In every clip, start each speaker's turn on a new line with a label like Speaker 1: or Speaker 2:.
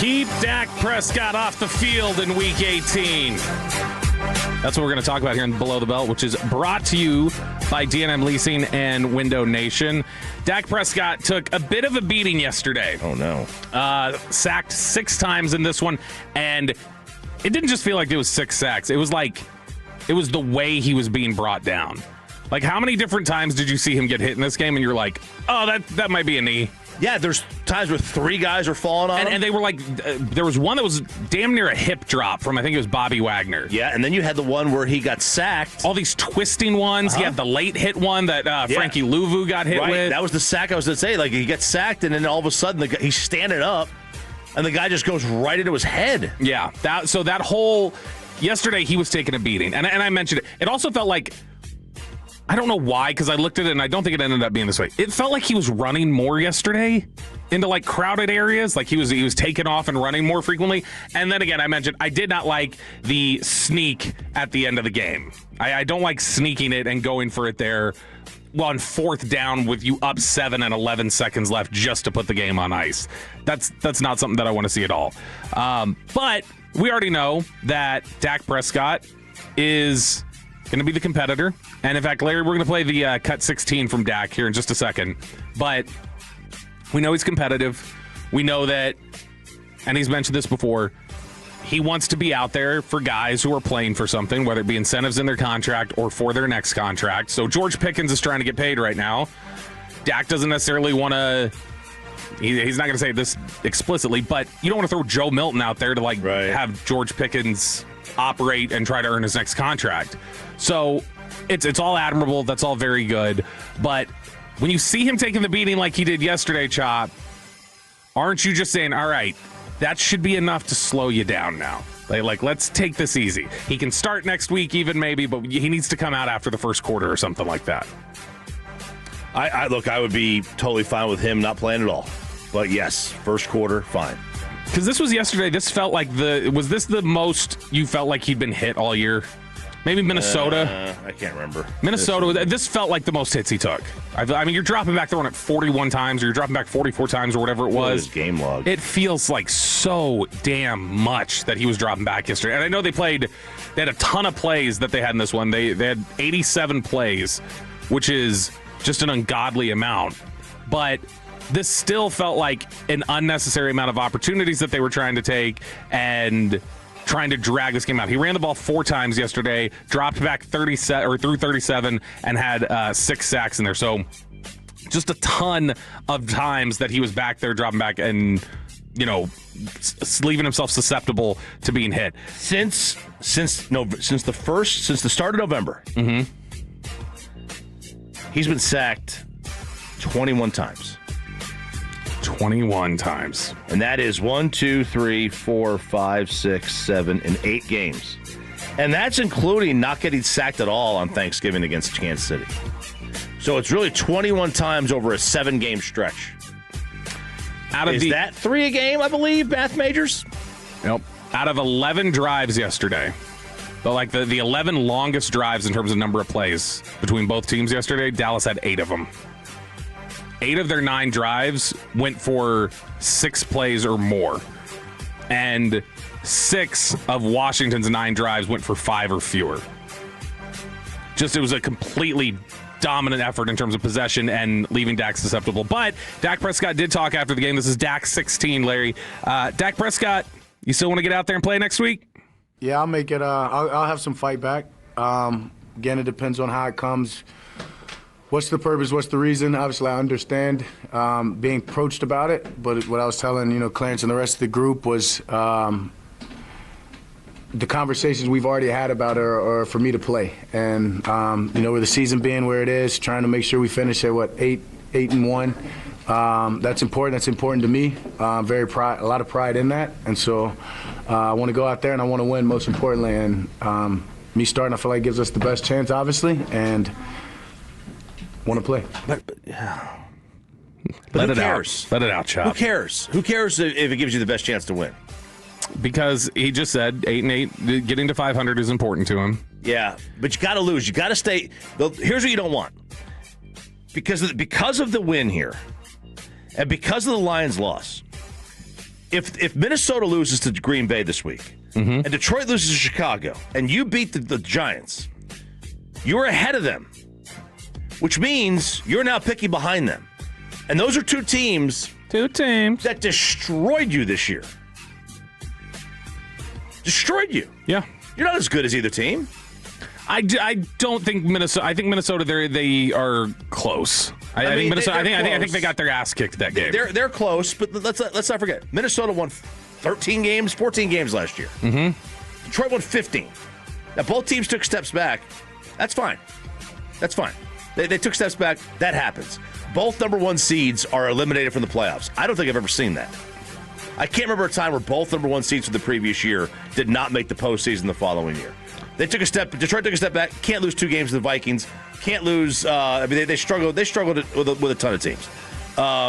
Speaker 1: Keep Dak Prescott off the field in Week 18. That's what we're going to talk about here in Below the Belt, which is brought to you by D&M Leasing and Window Nation. Dak Prescott took a bit of a beating yesterday.
Speaker 2: Oh, no.
Speaker 1: Sacked 6 times in this one, and it didn't just feel like it was 6 sacks. It was like it was the way he was being brought down. Like, how many different times did you see him get hit in this game, and you're like, oh, that might be a knee?
Speaker 2: Yeah, there's times where 3 guys are falling on him.
Speaker 1: And they were like, there was one that was damn near a hip drop from, I think it was Bobby Wagner.
Speaker 2: Yeah, and then you had the one where he got sacked.
Speaker 1: All these twisting ones. He had the late hit one that Frankie Louvu got hit with.
Speaker 2: That was the sack I was going to say. Like, he gets sacked, and then all of a sudden he's standing up, and the guy just goes right into his head.
Speaker 1: Yeah, that whole yesterday he was taking a beating, and I mentioned it. It also felt like, I don't know why, because I looked at it and I don't think it ended up being this way. It felt like he was running more yesterday into like crowded areas, like he was taking off and running more frequently. And then again, I mentioned I did not like the sneak at the end of the game. I don't like sneaking it and going for it there on 4th down with you up 7 and 11 seconds left just to put the game on ice. That's not something that I want to see at all. But we already know that Dak Prescott is going to be the competitor. And in fact, Larry, we're going to play the cut 16 from Dak here in just a second. But we know he's competitive. We know that, and he's mentioned this before, he wants to be out there for guys who are playing for something, whether it be incentives in their contract or for their next contract. So George Pickens is trying to get paid right now. Dak doesn't necessarily want to, he's not going to say this explicitly, but you don't want to throw Joe Milton out there to have George Pickens operate and try to earn his next contract. So it's all admirable. That's all very good. But when you see him taking the beating like he did yesterday, Chop, aren't you just saying, all right, that should be enough to slow you down now? Like, let's take this easy. He can start next week even maybe, but he needs to come out after the first quarter or something like that.
Speaker 2: I would be totally fine with him not playing at all. But yes, first quarter, fine.
Speaker 1: Because this was yesterday. This felt like was this the most you felt like he'd been hit all year? Maybe Minnesota.
Speaker 2: I can't remember.
Speaker 1: Minnesota. This felt like the most hits he took. I mean, you're dropping back throwing it 41 times, or you're dropping back 44 times, or whatever it was.
Speaker 2: His game log.
Speaker 1: It feels like so damn much that he was dropping back yesterday. And I know they had a ton of plays that they had in this one. They had 87 plays, which is just an ungodly amount. But this still felt like an unnecessary amount of opportunities that they were trying to take and trying to drag this game out. He ran the ball 4 times yesterday, dropped back 37, and had 6 sacks in there. So just a ton of times that he was back there dropping back and, leaving himself susceptible to being hit.
Speaker 2: Since the start of November, he's been sacked 21 times.
Speaker 1: 21 times.
Speaker 2: And that is 1, 2, 3, 4, 5, 6, 7, and 8 games. And that's including not getting sacked at all on Thanksgiving against Kansas City. So it's really 21 times over a 7-game stretch. Is that 3 a game, I believe, math majors?
Speaker 1: Nope. Out of 11 drives yesterday, the 11 longest drives in terms of number of plays between both teams yesterday, Dallas had 8 of them. 8 of their 9 drives went for 6 plays or more. And 6 of Washington's 9 drives went for 5 or fewer. It was a completely dominant effort in terms of possession and leaving Dak susceptible. But Dak Prescott did talk after the game. This is Dak 16, Larry. Dak Prescott, you still want to get out there and play next week?
Speaker 3: Yeah, I'll make it. I'll have some fight back. Again, it depends on how it comes. What's the purpose? What's the reason? Obviously, I understand being approached about it, but what I was telling Clarence and the rest of the group was the conversations we've already had about are for me to play, and with the season being where it is, trying to make sure we finish at 8-1. That's important. That's important to me. A lot of pride in that, and so I want to go out there and I want to win, most importantly. And me starting, I feel like gives us the best chance, obviously, and want to play.
Speaker 2: But
Speaker 1: Let
Speaker 2: who
Speaker 1: it
Speaker 2: cares?
Speaker 1: Out. Let it out, Chop.
Speaker 2: Who cares? Who cares if it gives you the best chance to win?
Speaker 1: Because he just said 8-8, getting to 500 is important to him.
Speaker 2: Yeah, but you got to lose. You got to stay. Here's what you don't want. Because of the win here, and because of the Lions' loss, if Minnesota loses to Green Bay this week, and Detroit loses to Chicago, and you beat the Giants, you're ahead of them, which means you're now picking behind them. And those are two teams that destroyed you this year. Destroyed you.
Speaker 1: Yeah.
Speaker 2: You're not as good as either team.
Speaker 1: I don't think Minnesota. I think Minnesota. They are close. I think Minnesota. I think they got their ass kicked that game.
Speaker 2: They're close, but let's not forget. Minnesota won 14 games last year. Mm-hmm. Detroit won 15. Now both teams took steps back. That's fine. They took steps back. That happens. Both number one seeds are eliminated from the playoffs. I don't think I've ever seen that. I can't remember a time where both number one seeds from the previous year did not make the postseason the following year. Detroit took a step back. Can't lose 2 games to the Vikings. Can't lose. They struggled. They struggled with a ton of teams.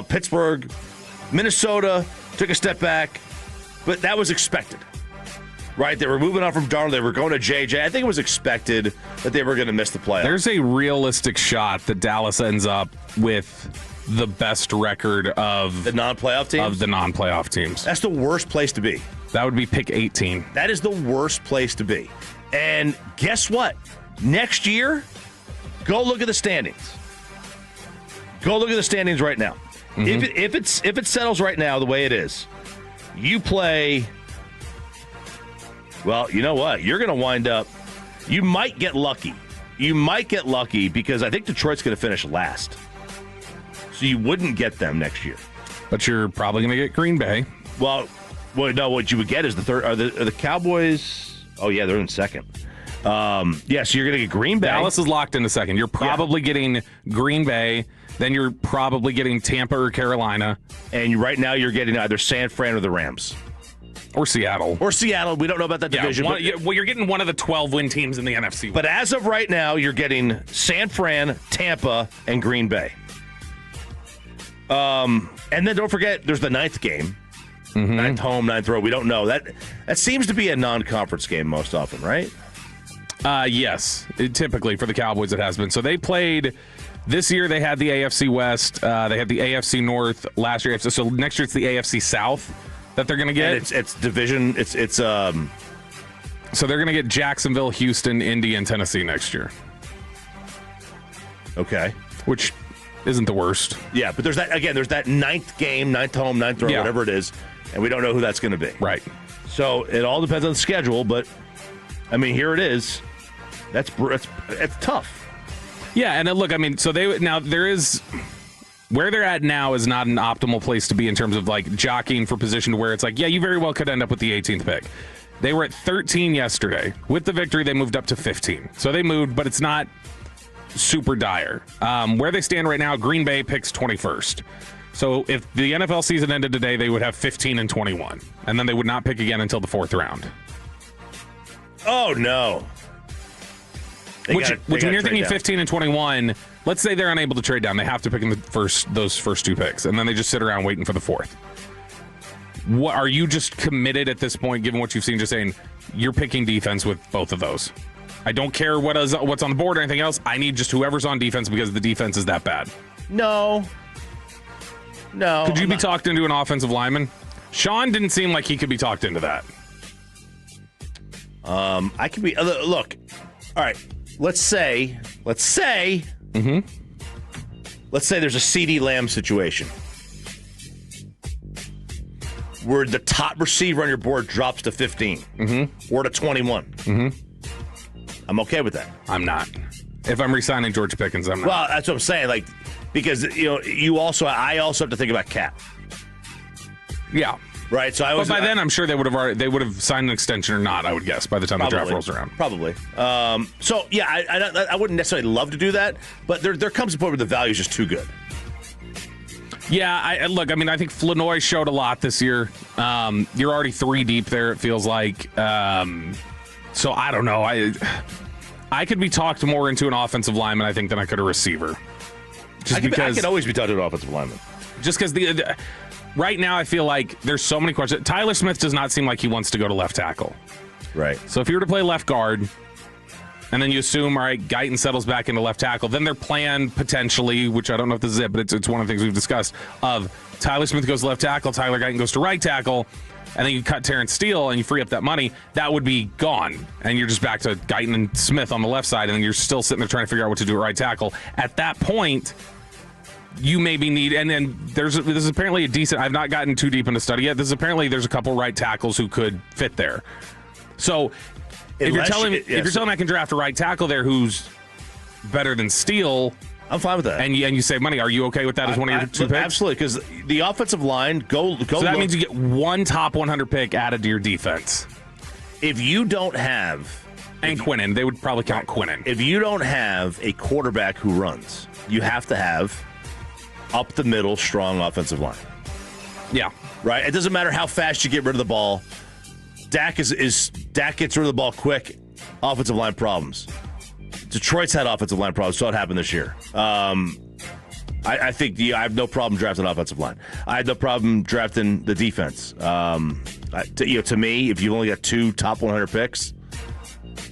Speaker 2: Pittsburgh, Minnesota took a step back, but that was expected, right? They were moving on from Darnold. They were going to JJ. I think it was expected that they were going to miss the playoffs.
Speaker 1: There's a realistic shot that Dallas ends up with the best record of
Speaker 2: the non-playoff teams.
Speaker 1: Of the non-playoff teams.
Speaker 2: That's the worst place to be.
Speaker 1: That would be pick 18.
Speaker 2: That is the worst place to be. And guess what? Next year, go look at the standings. Go look at the standings right now. Mm-hmm. If it settles right now the way it is, you play. Well, you know what? You're going to wind up. You might get lucky. Because I think Detroit's going to finish last. So you wouldn't get them next year.
Speaker 1: But you're probably going to get Green Bay.
Speaker 2: Well, no. What you would get is the third. Are the Cowboys? Oh yeah, they're in second. So you're going to get Green Bay.
Speaker 1: Dallas is locked in a second. You're probably getting Green Bay. Then you're probably getting Tampa or Carolina.
Speaker 2: And right now you're getting either San Fran or the Rams.
Speaker 1: Or Seattle.
Speaker 2: We don't know about that division.
Speaker 1: You're getting one of the 12 win teams in the NFC.
Speaker 2: But as of right now, you're getting San Fran, Tampa, and Green Bay. And then don't forget, there's the 9th game. Mm-hmm. 9th home, 9th road. We don't know. That seems to be a non-conference game most often, right?
Speaker 1: Yes. Typically, for the Cowboys, it has been. So they played... This year, they had the AFC West. They had the AFC North last year. So next year, it's the AFC South that they're going to get.
Speaker 2: And it's division. So
Speaker 1: they're going to get Jacksonville, Houston, Indy, and Tennessee next year.
Speaker 2: Okay.
Speaker 1: Which isn't the worst.
Speaker 2: Yeah, but there's that 9th game, 9th home, 9th road, whatever it is, and we don't know who that's going to be.
Speaker 1: Right.
Speaker 2: So it all depends on the schedule, but I mean, here it is. It's tough.
Speaker 1: Yeah, and look, I mean, so there is where they're at now is not an optimal place to be in terms of like jockeying for position to where it's like, yeah, you very well could end up with the 18th pick. They were at 13 yesterday. With the victory, they moved up to 15. So they moved, but it's not super dire. Where they stand right now, Green Bay picks 21st. So if the NFL season ended today, they would have 15 and 21. And then they would not pick again until the 4th round.
Speaker 2: Oh, no.
Speaker 1: Which when you're thinking 15 and 21, let's say they're unable to trade down. They have to pick in those first 2 picks, and then they just sit around waiting for the 4th. What are you just committed at this point, given what you've seen, just saying you're picking defense with both of those? I don't care what's on the board or anything else. I need just whoever's on defense because the defense is that bad.
Speaker 2: No.
Speaker 1: Could you be talked into an offensive lineman? Shan didn't seem like he could be talked into that.
Speaker 2: I could be. Look, all right. Let's say there's a CeeDee Lamb situation where the top receiver on your board drops to 15 or to 21. I'm okay with that.
Speaker 1: I'm not. If I'm re-signing George Pickens, I'm not.
Speaker 2: Well, that's what I'm saying. Like, because I also have to think about cap.
Speaker 1: Yeah.
Speaker 2: Right, so
Speaker 1: but by then I'm sure they would have signed an extension or not. I would guess by the time the draft rolls around.
Speaker 2: Probably. So yeah, I wouldn't necessarily love to do that, but there comes a point where the value is just too good.
Speaker 1: Yeah, I think Flanoy showed a lot this year. You're already 3 deep there. It feels like. So I don't know. I could be talked more into an offensive lineman, I think, than I could a receiver.
Speaker 2: I could always be talked to an offensive lineman.
Speaker 1: Just because right now, I feel like there's so many questions. Tyler Smith does not seem like he wants to go to left tackle.
Speaker 2: Right.
Speaker 1: So if you were to play left guard, And then you assume, all right, Guyton settles back into left tackle. Then their plan potentially, which I don't know if this is it, but it's one of the things we've discussed, of Tyler Smith goes to left tackle, Tyler Guyton goes to right tackle, and then you cut Terrence Steele and you free up that money. That would be gone. And you're just back to Guyton and Smith on the left side, and then you're still sitting there trying to figure out what to do at right tackle. At that point, you maybe need, and then this is apparently a decent, I've not gotten too deep into study yet. There's a couple right tackles who could fit there. So if you're telling me I can draft a right tackle there who's better than Steele,
Speaker 2: I'm fine with that.
Speaker 1: And you save money. Are you okay with that as one of your two picks?
Speaker 2: Absolutely, because the offensive line, go.
Speaker 1: So that means you get one top 100 pick added to your defense.
Speaker 2: If you don't have...
Speaker 1: And Quinnen. They would probably count Quinnen.
Speaker 2: If you don't have a quarterback who runs, you have to have up the middle, strong offensive line.
Speaker 1: Yeah.
Speaker 2: Right? It doesn't matter how fast you get rid of the ball. Dak gets rid of the ball quick. Offensive line problems. Detroit's had offensive line problems. Saw it happen this year. I think I have no problem drafting offensive line. I had no problem drafting the defense. To me, if you've only got 2 top 100 picks,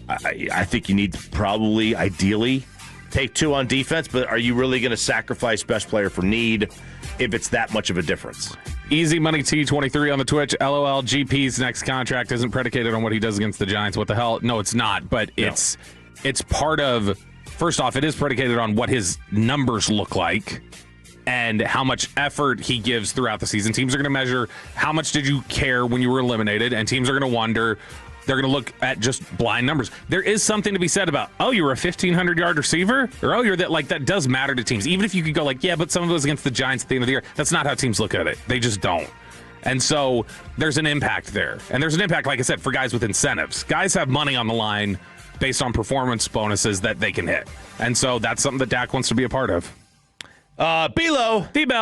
Speaker 2: I think you need to probably, ideally, take 2 on defense. But are you really going to sacrifice best player for need if it's that much of a difference?
Speaker 1: Easy Money T23 on the Twitch. LOL, GP's next contract isn't predicated on what he does against the Giants. What the hell? No, it's not. But it's part of, first off, it is predicated on what his numbers look like and how much effort he gives throughout the season. Teams are going to measure how much did you care when you were eliminated, and teams are going to wonder, they're going to look at just blind numbers. There is something to be said about, oh, you were a 1,500-yard receiver? Or, oh, you're that, like, that does matter to teams. Even if you could go like, yeah, but some of it was against the Giants at the end of the year. That's not how teams look at it. They just don't. And so there's an impact there. And there's an impact, like I said, for guys with incentives. Guys have money on the line based on performance bonuses that they can hit. And so that's something that Dak wants to be a part of.
Speaker 2: B-Lo.
Speaker 1: D-Bell.